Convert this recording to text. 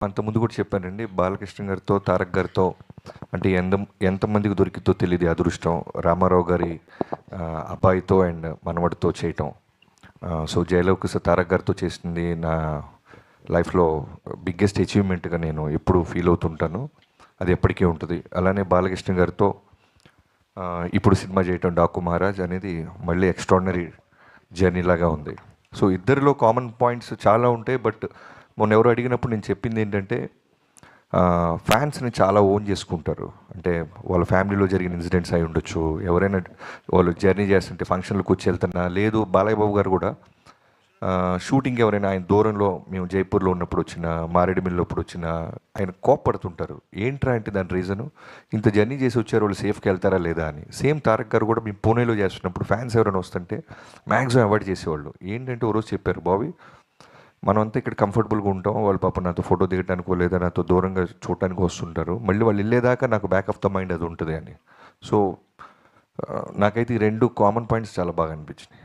అంతకుముందు కూడా చెప్పానండి. బాలకృష్ణ గారితో, తారక్ గారితో అంటే ఎంతమందికి దొరికిద్దో తెలియదు ఈ అదృష్టం. రామారావు గారి అబ్బాయితో అండ్ మనవడితో చేయటం. సో జయలవకుశ తారక్ గారితో చేసింది నా లైఫ్లో బిగ్గెస్ట్ అచీవ్మెంట్గా నేను ఎప్పుడు ఫీల్ అవుతుంటాను. అది ఎప్పటికీ ఉంటుంది. అలానే బాలకృష్ణ గారితో ఇప్పుడు సినిమా చేయటం డాకు మహారాజ్ అనేది మళ్ళీ ఎక్స్ట్రాడినరీ జర్నీ లాగా ఉంది. సో ఇద్దరిలో కామన్ పాయింట్స్ చాలా ఉంటాయి. బట్ మొన్న ఎవరు అడిగినప్పుడు నేను చెప్పింది ఏంటంటే ఫ్యాన్స్ని చాలా ఓన్ చేసుకుంటారు. అంటే వాళ్ళ ఫ్యామిలీలో జరిగిన ఇన్సిడెంట్స్ అయి ఉండొచ్చు, ఎవరైనా వాళ్ళు జర్నీ చేస్తుంటే ఫంక్షన్లకు వచ్చి వెళ్తున్నా, లేదు బాలయ్య బాబు గారు కూడా షూటింగ్ ఎవరైనా ఆయన దూరంలో మేము జైపూర్లో ఉన్నప్పుడు వచ్చిన, మారేడుమిల్లి అప్పుడు వచ్చిన ఆయన కోప్పడుతుంటారు. ఏంట్రా అంటే దాని రీజను, ఇంత జర్నీ చేసి వచ్చారు వాళ్ళు సేఫ్కి వెళ్తారా లేదా అని. సేమ్ తారక్ గారు కూడా మేము పూణేలో చేస్తున్నప్పుడు ఫ్యాన్స్ ఎవరైనా వస్తుంటే మ్యాక్సిమం అవాయిడ్ చేసేవాళ్ళు. ఏంటంటే ఓ రోజు చెప్పారు, బాబీ మనమంతా ఇక్కడ కంఫర్టబుల్గా ఉంటాం, వాళ్ళు పాప నాతో ఫోటో దిగడానికో లేదా నాతో దూరంగా చూడటానికి వస్తుంటారు, మళ్ళీ వాళ్ళు వెళ్ళేదాకా నాకు బ్యాక్ ఆఫ్ ద మైండ్ అది ఉంటుంది అని. సో నాకైతే ఈ రెండు కామన్ పాయింట్స్ చాలా బాగా అనిపించినాయి.